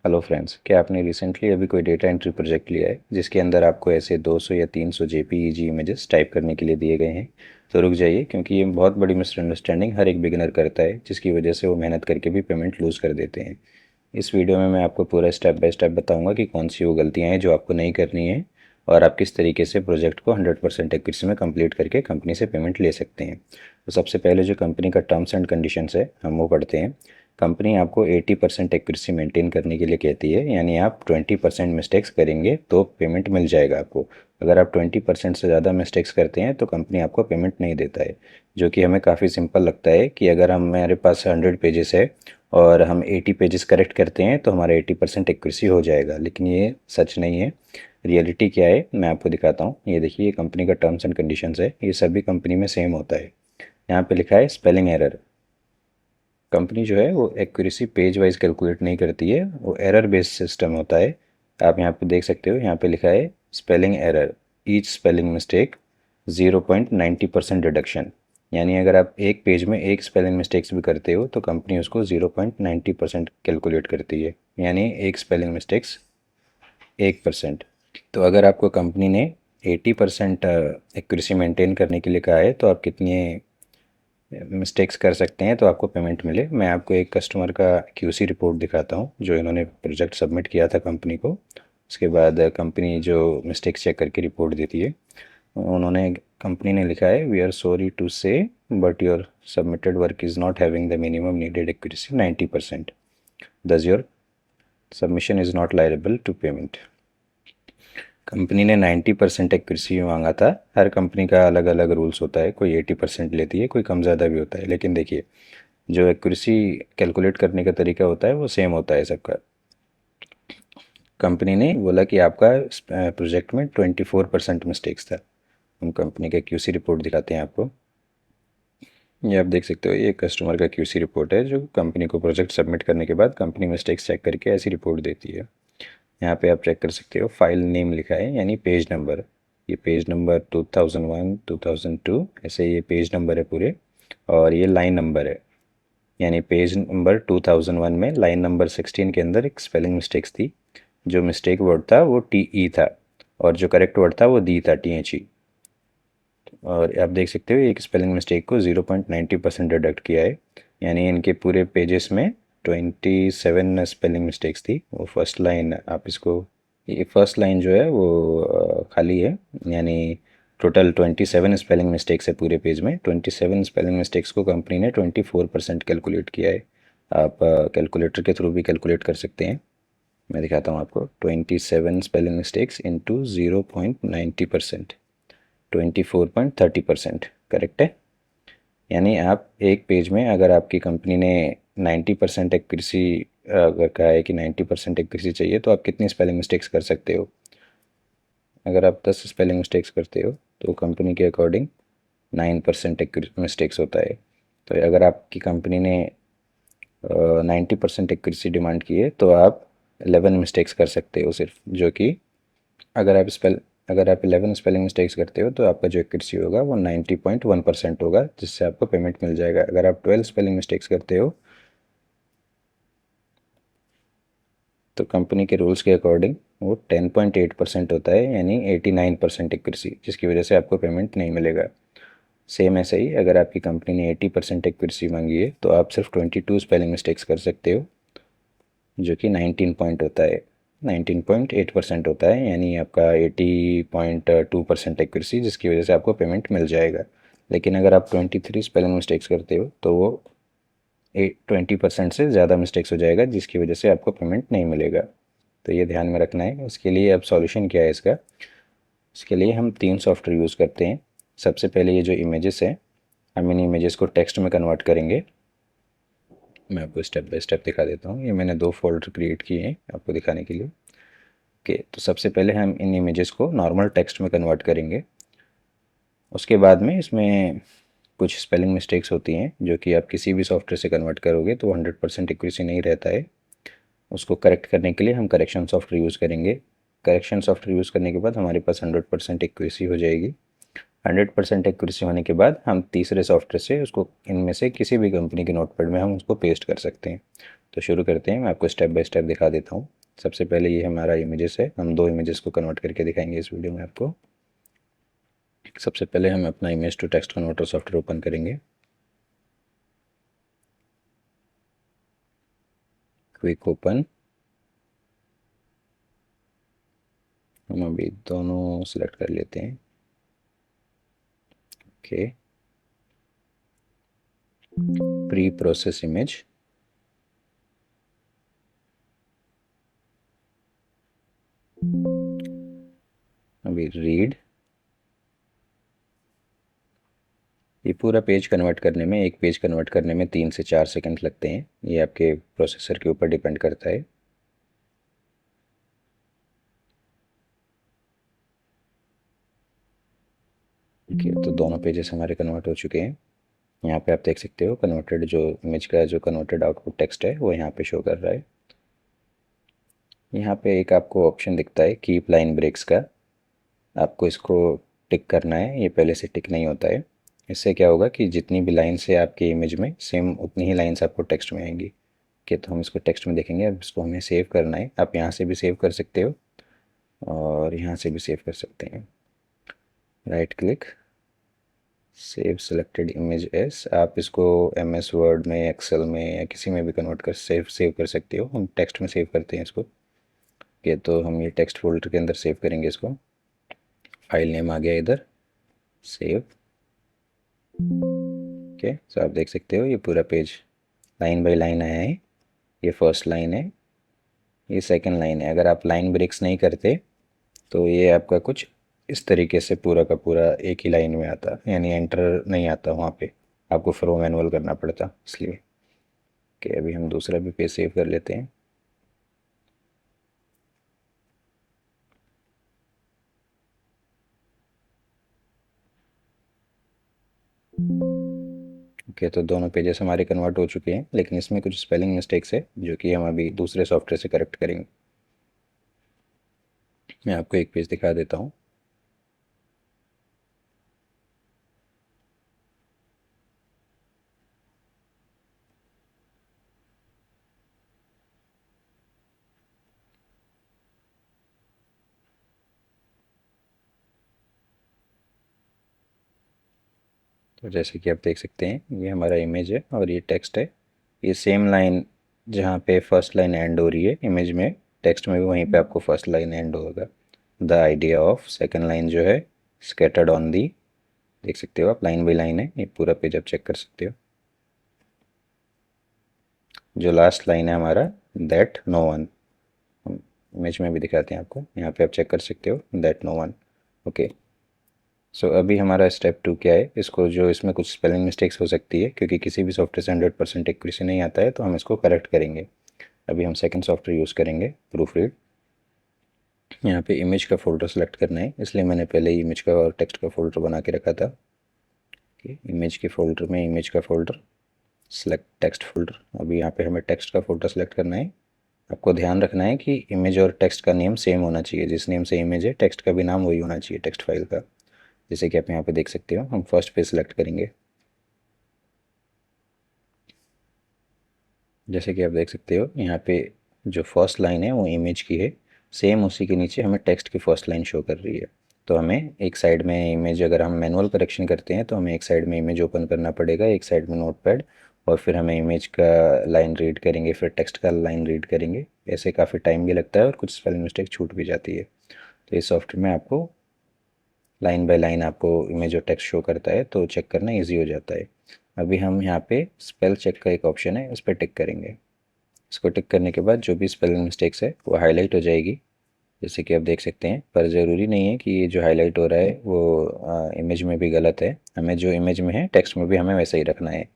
Hello friends, क्या आपने recently अभी कोई डेटा एंट्री प्रोजेक्ट लिया है जिसके अंदर आपको ऐसे 200 या 300 जेपीईजी इमेजेस टाइप करने के लिए दिए गए हैं? तो रुक जाइए, क्योंकि ये बहुत बड़ी मिसअंडरस्टैंडिंग हर एक बिगिनर करता है, जिसकी वजह से वो मेहनत करके भी पेमेंट लूज़ कर देते हैं। इस वीडियो में मैं आपको पूरा स्टेप बाय स्टेप बताऊंगा कि कौन सी वो गलतियाँ हैं जो आपको नहीं करनी है, और आप किस तरीके से प्रोजेक्ट को 100% एक्यूरेसी में कंप्लीट करके कंपनी से पेमेंट ले सकते हैं। तो सबसे पहले जो कंपनी का टर्म्स एंड कंडीशंस है हम वो पढ़ते हैं। कंपनी आपको 80% एक्यूरेसी मेंटेन करने के लिए कहती है, यानी आप 20% मिस्टेक्स करेंगे तो पेमेंट मिल जाएगा आपको। अगर आप 20% से ज़्यादा मिस्टेक्स करते हैं तो कंपनी आपको पेमेंट नहीं देता है। जो कि हमें काफ़ी सिंपल लगता है कि अगर हमारे पास 100 पेजेस है और हम 80 पेजेस करेक्ट करते हैं तो हमारा 80% एक्यूरेसी हो जाएगा, लेकिन ये सच नहीं है। रियलिटी क्या है मैं आपको दिखाता हूँ। ये देखिए, ये कंपनी का टर्म्स एंड कंडीशंस है, ये सभी कंपनी में सेम होता है। यहाँ पे लिखा है स्पेलिंग एरर। कंपनी जो है वो एक्यूरेसी पेज वाइज कैलकुलेट नहीं करती है, वो एरर बेस्ड सिस्टम होता है। आप यहाँ पे देख सकते हो, यहाँ पे लिखा है spelling error, each spelling mistake 0.90% deduction. यानी अगर आप एक पेज में एक स्पेलिंग मिस्टेक्स भी करते हो तो कंपनी उसको 0.90% कैलकुलेट करती है, यानी एक स्पेलिंग मिस्टेक्स 1%। तो अगर आपको कंपनी ने 80% एक्यूरेसी मेंटेन करने के लिए कहा है तो आप कितनी मिस्टेक्स कर सकते हैं तो आपको पेमेंट मिले। मैं आपको एक कस्टमर का क्यूसी रिपोर्ट दिखाता हूँ जो इन्होंने प्रोजेक्ट सबमिट किया था कंपनी को। उसके बाद कंपनी जो मिस्टेक्स चेक करके रिपोर्ट देती है, उन्होंने कंपनी ने लिखा है, we are sorry to say but your submitted work is not having the minimum needed accuracy 90%, thus your submission is not liable to payment. Company ने 90% एक्यूरेसी मांगा था। हर कंपनी का अलग अलग रूल्स होता है, कोई 80% लेती है, कोई कम ज़्यादा भी होता है, लेकिन देखिए जो एक्यूरेसी कैलकुलेट करने का तरीका होता है वो सेम होता है सबका। कंपनी ने बोला कि आपका प्रोजेक्ट में 24% मिस्टेक्स था। हम कंपनी का क्यूसी रिपोर्ट दिखाते हैं आपको। ये आप देख सकते हो, ये कस्टमर का क्यूसी रिपोर्ट है जो कंपनी को प्रोजेक्ट सबमिट करने के बाद कंपनी मिस्टेक्स चेक करके ऐसी रिपोर्ट देती है। यहाँ पे आप चेक कर सकते हो, फाइल नेम लिखा है यानी पेज नंबर। ये पेज नंबर 2001 2002 ऐसे ये पेज नंबर है पूरे। और ये लाइन नंबर है, यानी पेज नंबर 2001 में लाइन नंबर 16 के अंदर एक स्पेलिंग मिस्टेक्स थी। जो मिस्टेक वर्ड था वो टी ई था, और जो करेक्ट वर्ड था वो दी था, टी एच ई। और आप देख सकते हो एक स्पेलिंग मिस्टेक को 0.90% डिडक्ट किया है, यानी इनके पूरे पेजेस में 27 स्पेलिंग मिस्टेक्स थी। वो फर्स्ट लाइन आप इसको, ये फर्स्ट लाइन जो है वो खाली है, यानी टोटल 27 स्पेलिंग मिस्टेक्स है पूरे पेज में। 27 स्पेलिंग मिस्टेक्स को कंपनी ने 24% कैलकुलेट किया है। आप कैलकुलेटर के थ्रू भी कैलकुलेट कर सकते हैं। मैं दिखाता हूँ आपको, 27 स्पेलिंग मिस्टेक्स इंटू 0.90%, 24.30% करेक्ट है। यानी आप एक पेज में, अगर आपकी कंपनी ने 90% एक्यूरेसी, अगर कहा है कि 90% एक्यूरेसी चाहिए, तो आप कितनी स्पेलिंग मिस्टेक्स कर सकते हो? अगर आप 10 स्पेलिंग मिस्टेक्स करते हो तो कंपनी के अकॉर्डिंग 9% मिस्टेक्स होता है। तो अगर आपकी कंपनी ने 90% एक्यूरेसी डिमांड की है तो आप 11 मिस्टेक्स कर सकते हो सिर्फ, जो कि अगर आप स्पेल अगर आप 11 स्पेलिंग मिस्टेक्स करते हो तो आपका जो एक्यूरेसी होगा वो 90.1% होगा, जिससे आपको पेमेंट मिल जाएगा। अगर आप 12 स्पेलिंग मिस्टेक्स करते हो तो कंपनी के रूल्स के अकॉर्डिंग वो 10.8% होता है, यानी 89% एक्यूरेसी, जिसकी वजह से आपको पेमेंट नहीं मिलेगा। सेम ऐसे ही अगर आपकी कंपनी ने 80% एक्यूरेसी मांगी है तो आप सिर्फ 22 स्पेलिंग मिस्टेक्स कर सकते हो, जो कि 19 पॉइंट होता है, 19.8% होता है, यानी आपका 80.2% एक्यूरेसी, जिसकी वजह से आपको पेमेंट मिल जाएगा। लेकिन अगर आप 23 स्पेलिंग मिस्टेक्स करते हो तो वो 20% से ज़्यादा मिस्टेक्स हो जाएगा, जिसकी वजह से आपको पेमेंट नहीं मिलेगा। तो ये ध्यान में रखना है। उसके लिए अब सॉल्यूशन क्या है इसका? इसके लिए हम 3 सॉफ्टवेयर यूज़ करते हैं। सबसे पहले ये जो इमेजेस है, हम इन इमेजेस को टेक्स्ट में कन्वर्ट करेंगे। मैं आपको स्टेप बाय स्टेप दिखा देता हूँ। ये मैंने 2 फोल्डर क्रिएट किए हैं आपको दिखाने के लिए। ओके, तो सबसे पहले हम इन इमेजेस को नॉर्मल टेक्स्ट में कन्वर्ट करेंगे। उसके बाद में इसमें कुछ स्पेलिंग मिस्टेक्स होती हैं जो कि आप किसी भी सॉफ्टवेयर से कन्वर्ट करोगे तो 100% एक्यूरेसी नहीं रहता है। उसको करेक्ट करने के लिए हम करेक्शन सॉफ्टवेयर यूज़ करेंगे। करेक्शन सॉफ्टवेयर यूज़ करने के बाद हमारे पास 100% एक्यूरेसी हो जाएगी। 100% एक्यूरेसी होने के बाद हम तीसरे सॉफ्टवेयर से उसको, इनमें से किसी भी कंपनी के नोटपैड में हम उसको पेस्ट कर सकते हैं। तो शुरू करते हैं, मैं आपको स्टेप बाय स्टेप दिखा देता हूँ। सबसे पहले ये हमारा इमेजेस है, हम 2 इमेजेस को कन्वर्ट करके दिखाएंगे इस वीडियो में आपको। सबसे पहले हम अपना image to text converter software open करेंगे। Quick open. हम अभी दोनों सिलेक्ट कर लेते हैं। Okay, preprocess image. अभी रीड। ये पूरा पेज कन्वर्ट करने में, एक पेज कन्वर्ट करने में 3 से 4 सेकंड लगते हैं। ये आपके प्रोसेसर के ऊपर डिपेंड करता है। ओके, तो दोनों पेजेस हमारे कन्वर्ट हो चुके हैं। यहाँ पे आप देख सकते हो कन्वर्टेड जो इमेज का जो कन्वर्टेड आउटपुट टेक्स्ट है वो यहाँ पे शो कर रहा है। यहाँ पे एक आपको ऑप्शन दिखता है कीप लाइन ब्रेक्स का, आपको इसको टिक करना है। ये पहले से टिक नहीं होता है। इससे क्या होगा कि जितनी भी लाइन्स है आपके इमेज में, सेम उतनी ही लाइन्स आपको टेक्स्ट में आएंगी। कि तो हम इसको टेक्स्ट में देखेंगे। अब इसको हमें सेव करना है। आप यहाँ से भी सेव कर सकते हो और यहाँ से भी सेव कर सकते हैं। Right click, save selected image S. आप इसको एम एस वर्ड में, एक्सेल में या किसी में भी कन्वर्ट कर सेव कर सकते हो। हम टेक्स्ट में सेव करते हैं इसको। ओके, तो हम ये टेक्स्ट फोल्डर के अंदर सेव करेंगे इसको। फाइल नेम आ गया इधर, सेव। ओके, सो आप देख सकते हो ये पूरा पेज लाइन बाय लाइन आया है। ये फर्स्ट लाइन है, ये सेकंड लाइन है। अगर आप लाइन ब्रेक्स नहीं करते तो ये आपका कुछ इस तरीके से पूरा का पूरा एक ही लाइन में आता, यानी एंटर नहीं आता वहाँ पे, आपको फिर वो मैनुअल करना पड़ता इसलिए। कि अभी हम दूसरा भी पेज सेव कर लेते हैं। ओके, तो दोनों पेजेस हमारे कन्वर्ट हो चुके हैं, लेकिन इसमें कुछ स्पेलिंग मिस्टेक्स है जो कि हम अभी दूसरे सॉफ्टवेयर से करेक्ट करेंगे। मैं आपको एक पेज दिखा देता हूँ। तो जैसे कि आप देख सकते हैं ये हमारा इमेज है और ये टेक्स्ट है। ये सेम लाइन जहाँ पे फर्स्ट लाइन एंड हो रही है इमेज में, टेक्स्ट में भी वहीं पे आपको फर्स्ट लाइन एंड होगा। The idea of second line जो है स्कैटर्ड ऑन दी, देख सकते हो आप, लाइन बाई लाइन है। ये पूरा पेज आप चेक कर सकते हो। जो लास्ट लाइन है हमारा, दैट नो वन, हम इमेज में भी दिखाते हैं आपको, यहाँ पे आप चेक कर सकते हो, दैट नो वन। ओके, सो अभी हमारा स्टेप 2 क्या है। इसको जो इसमें कुछ स्पेलिंग मिस्टेक्स हो सकती है क्योंकि किसी भी सॉफ्टवेयर से 100% एक्यूरेसी नहीं आता है, तो हम इसको करेक्ट करेंगे। अभी हम सेकंड सॉफ्टवेयर यूज़ करेंगे, प्रूफ रीड। यहाँ पे इमेज का फ़ोल्डर सेलेक्ट करना है, इसलिए मैंने पहले ही इमेज का और टेक्स्ट का फ़ोल्डर बना के रखा था। कि इमेज के फ़ोल्डर में इमेज का फ़ोल्डर, सेलेक्ट टेक्स्ट फ़ोल्डर। अभी यहाँ पे हमें टेक्स्ट का फ़ोल्डर सेलेक्ट करना है। आपको ध्यान रखना है कि इमेज और टेक्स्ट का नेम सेम होना चाहिए। जिस नेम से इमेज है, टेक्स्ट का भी नाम वही होना चाहिए टेक्स्ट फाइल का। जैसे कि आप यहाँ पे देख सकते हो, हम फर्स्ट पे सिलेक्ट करेंगे। जैसे कि आप देख सकते हो यहाँ पे जो फर्स्ट लाइन है वो इमेज की है, सेम उसी के नीचे हमें टेक्स्ट की फर्स्ट लाइन शो कर रही है। तो हमें एक साइड में इमेज, अगर हम मैनुअल करेक्शन करते हैं तो हमें एक साइड में इमेज ओपन करना पड़ेगा, एक साइड में नोटपैड, और फिर हमें इमेज का लाइन रीड करेंगे, फिर टेक्स्ट का लाइन रीड करेंगे। ऐसे काफ़ी टाइम भी लगता है और कुछ स्पेलिंग मिस्टेक छूट भी जाती है। तो इस सॉफ्टवेयर में आपको लाइन बाय लाइन आपको इमेज और टेक्स्ट शो करता है, तो चेक करना ईजी हो जाता है। अभी हम यहाँ पे स्पेल चेक का एक ऑप्शन है, उस पर टिक करेंगे। इसको टिक करने के बाद जो भी स्पेलिंग मिस्टेक्स है वो हाईलाइट हो जाएगी, जैसे कि आप देख सकते हैं। पर ज़रूरी नहीं है कि ये जो हाईलाइट हो रहा है वो इमेज में भी गलत है। हमें जो इमेज में है टेक्स्ट में भी हमें वैसा ही रखना है।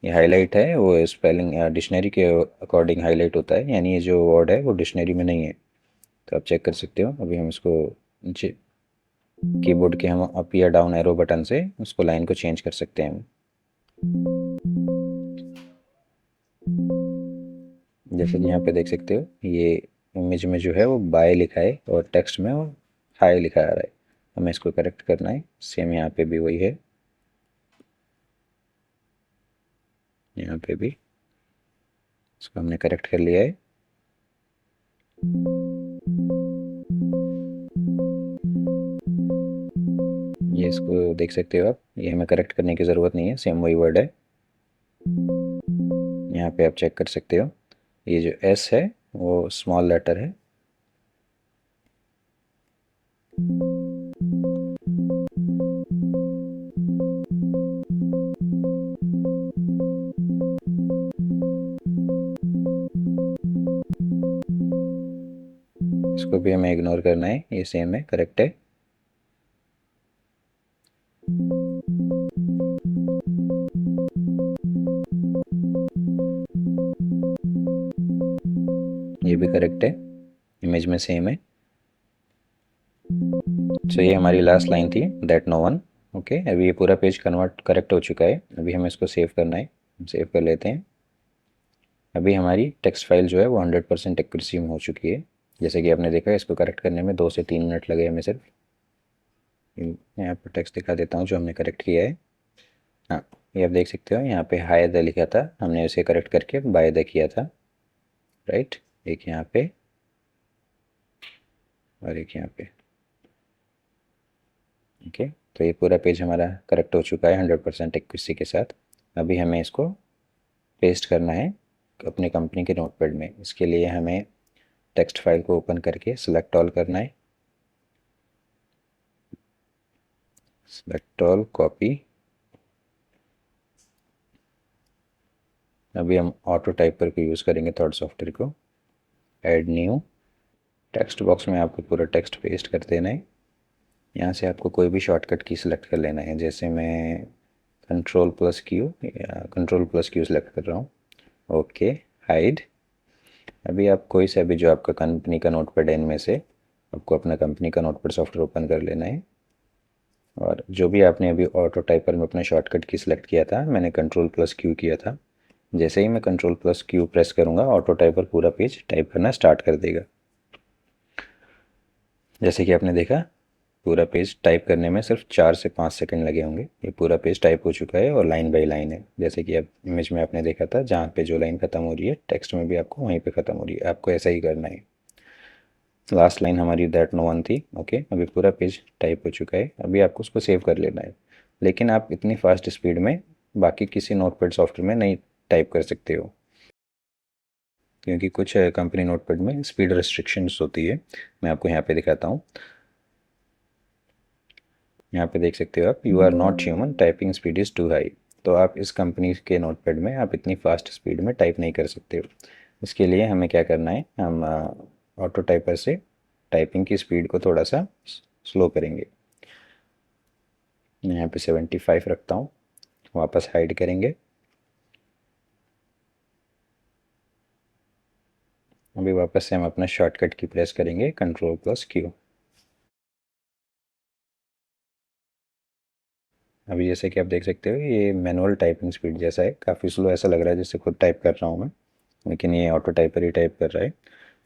ये हाईलाइट है वो स्पेलिंग डिक्शनरी के अकॉर्डिंग हाईलाइट होता है, यानी ये जो वर्ड है वो डिक्शनरी में नहीं है। तो आप चेक कर सकते हो। अभी हम इसको नीचे कीबोर्ड के हम अप या डाउन एरो बटन से उसको लाइन को चेंज कर सकते हैं। जैसे कि यहाँ पे देख सकते हो, ये इमेज में जो है वो बाय लिखा है और टेक्स्ट में वो हाई लिखा आ रहा है। हमें इसको करेक्ट करना है। सेम यहाँ पे भी वही है, यहाँ पे भी। इसको हमने करेक्ट कर लिया है। ये इसको देख सकते हो आप, ये हमें करेक्ट करने की ज़रूरत नहीं है, सेम वही वर्ड है। यहाँ पे आप चेक कर सकते हो, ये जो एस है वो स्मॉल लेटर है। इसको भी हमें इग्नोर करना है, ये सेम है, करेक्ट है। ये भी करेक्ट है, इमेज में सेम है। सो ये हमारी लास्ट लाइन थी, दैट नो वन। ओके, अभी ये पूरा पेज कन्वर्ट करेक्ट हो चुका है। अभी हमें इसको सेव करना है, सेव कर लेते हैं। अभी हमारी टेक्स्ट फाइल जो है वो 100% एक्यूरेसी में हो चुकी है। जैसे कि आपने देखा, इसको करेक्ट करने में 2 से 3 मिनट लगे हमें सिर्फ। मैं आपको टेक्स्ट दिखा देता हूँ जो हमने करेक्ट किया है। हाँ, ये आप देख सकते हो, यहाँ पे हाय द लिखा था, हमने उसे करेक्ट करके बाय द किया था। राइट, एक यहाँ पे और एक यहाँ पे। ओके, तो ये पूरा पेज हमारा करेक्ट हो चुका है 100% एक्यूरेसी के साथ। अभी हमें इसको पेस्ट करना है अपने कंपनी के नोटपैड में। इसके लिए हमें टेक्स्ट फाइल को ओपन करके सिलेक्ट ऑल करना है, सिलेक्ट ऑल, कॉपी। अभी हम ऑटो टाइपर को यूज़ करेंगे, थर्ड सॉफ्टवेयर को। ऐड न्यू, टेक्स्ट बॉक्स में आपको पूरा टेक्स्ट पेस्ट कर देना है। यहाँ से आपको कोई भी शॉर्टकट की सिलेक्ट कर लेना है, जैसे मैं कंट्रोल+Q या कंट्रोल+Q सिलेक्ट कर रहा हूँ। Okay, hide. अभी आप कोई सा भी जो आपका कंपनी का नोटपैड है, इनमें से आपको अपना कंपनी का नोटपैड सॉफ्टवेयर ओपन कर लेना है। और जो भी आपने अभी ऑटो टाइपर में अपना शॉर्टकट की सिलेक्ट किया था, मैंने कंट्रोल+Q किया था। जैसे ही मैं कंट्रोल+Q प्रेस करूँगा, ऑटो टाइपर पूरा पेज टाइप करना स्टार्ट कर देगा। जैसे कि आपने देखा, पूरा पेज टाइप करने में सिर्फ 4 से 5 सेकंड लगे होंगे। ये पूरा पेज टाइप हो चुका है और लाइन बाय लाइन है। जैसे कि अब इमेज में आपने देखा था, जहाँ पे जो लाइन ख़त्म हो रही है टेक्स्ट में भी आपको वहीं पे ख़त्म हो रही है। आपको ऐसा ही करना है। लास्ट लाइन हमारी दैट नो वन थी। ओके, अभी पूरा पेज टाइप हो चुका है। अभी आपको उसको सेव कर लेना है, लेकिन आप इतनी फास्ट स्पीड में बाकी किसी नोटपैड सॉफ्टवेयर में नहीं टाइप कर सकते हो, क्योंकि कुछ कंपनी नोटपैड में स्पीड रिस्ट्रिक्शंस होती है। मैं आपको यहाँ पे दिखाता हूँ। यहाँ पे देख सकते हो आप, you are not human, typing speed is too high. तो आप इस कंपनी के नोटपैड में आप इतनी फास्ट स्पीड में टाइप नहीं कर सकते हो। इसके लिए हमें क्या करना है, हम ऑटो टाइपर से टाइपिंग की स्पीड को थोड़ा सा स्लो करेंगे। मैं यहाँ पे 75 रखता हूँ, वापस हाइड करेंगे। अभी वापस से हम अपना शॉर्टकट की प्रेस करेंगे, कंट्रोल+Q। अभी जैसे कि आप देख सकते हो, ये मैनुअल टाइपिंग स्पीड जैसा है, काफ़ी स्लो ऐसा लग रहा है जैसे खुद टाइप कर रहा हूँ मैं, लेकिन ये ऑटो टाइपर ही टाइप कर रहा है।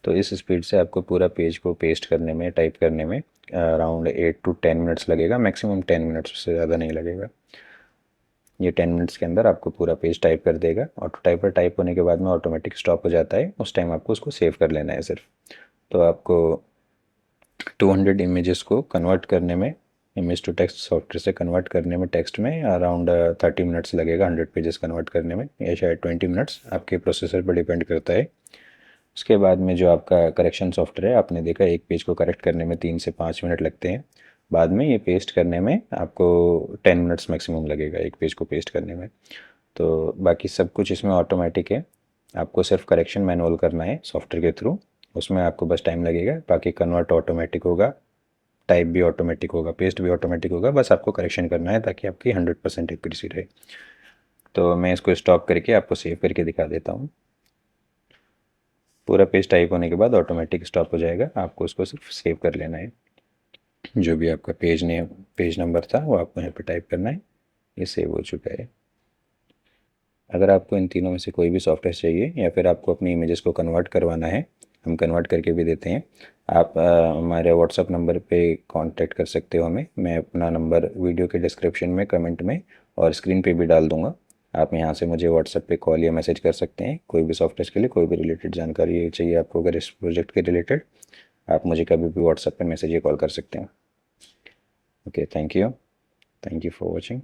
तो इस स्पीड से आपको पूरा पेज को पेस्ट करने में, टाइप करने में अराउंड 8 to 10 मिनट्स लगेगा, मैक्सिमम 10 मिनट्स से ज़्यादा नहीं लगेगा। ये 10 मिनट्स के अंदर आपको पूरा पेज टाइप कर देगा। ऑटो टाइपर टाइप होने के बाद में ऑटोमेटिक स्टॉप हो जाता है, उस टाइम आपको उसको सेव कर लेना है सिर्फ। तो आपको 200 इमेजेस को कन्वर्ट करने में, इमेज टू टेक्स्ट सॉफ्टवेयर से कन्वर्ट करने में टेक्स्ट में अराउंड 30 मिनट्स लगेगा, 100 पेजेस कन्वर्ट करने में, या शायद 20 मिनट्स, आपके प्रोसेसर पर डिपेंड करता है। उसके बाद में जो आपका करेक्शन सॉफ्टवेयर है, आपने देखा एक पेज को करेक्ट करने में 3 से 5 मिनट लगते हैं। बाद में ये पेस्ट करने में आपको 10 मिनट्स मैक्सिमम लगेगा, एक पेज को पेस्ट करने में। तो बाकी सब कुछ इसमें ऑटोमेटिक है। आपको सिर्फ करेक्शन मैनुअल करना है सॉफ्टवेयर के थ्रू, उसमें आपको बस टाइम लगेगा। बाकी कन्वर्ट ऑटोमेटिक होगा, टाइप भी ऑटोमेटिक होगा, पेस्ट भी ऑटोमेटिक होगा, बस आपको करेक्शन करना है ताकि आपकी 100% एक्यूरेसी रहे। तो मैं इसको स्टॉप करके आपको सेव करके दिखा देता हूँ। पूरा पेज टाइप होने के बाद ऑटोमेटिक स्टॉप हो जाएगा, आपको उसको सिर्फ सेव कर लेना है। जो भी आपका पेज नेम, पेज नंबर था, वो आपको यहाँ पे टाइप करना है। ये सेव हो चुका है। अगर आपको इन तीनों में से कोई भी सॉफ्टवेयर चाहिए या फिर आपको अपनी इमेजेस को कन्वर्ट करवाना है, हम कन्वर्ट करके भी देते हैं। आप हमारे व्हाट्सअप नंबर पे कांटेक्ट कर सकते हो हमें। मैं अपना नंबर वीडियो के डिस्क्रिप्शन में, कमेंट में और स्क्रीन पे भी डाल दूँगा। आप यहाँ से मुझे व्हाट्सएप पे कॉल या मैसेज कर सकते हैं, कोई भी सॉफ्ट टेस्ट के लिए कोई भी रिलेटेड जानकारी चाहिए आपको अगर इस प्रोजेक्ट के रिलेटेड, आप मुझे कभी भी व्हाट्सएप पे मैसेज या कॉल कर सकते हैं। Okay, thank you for watching.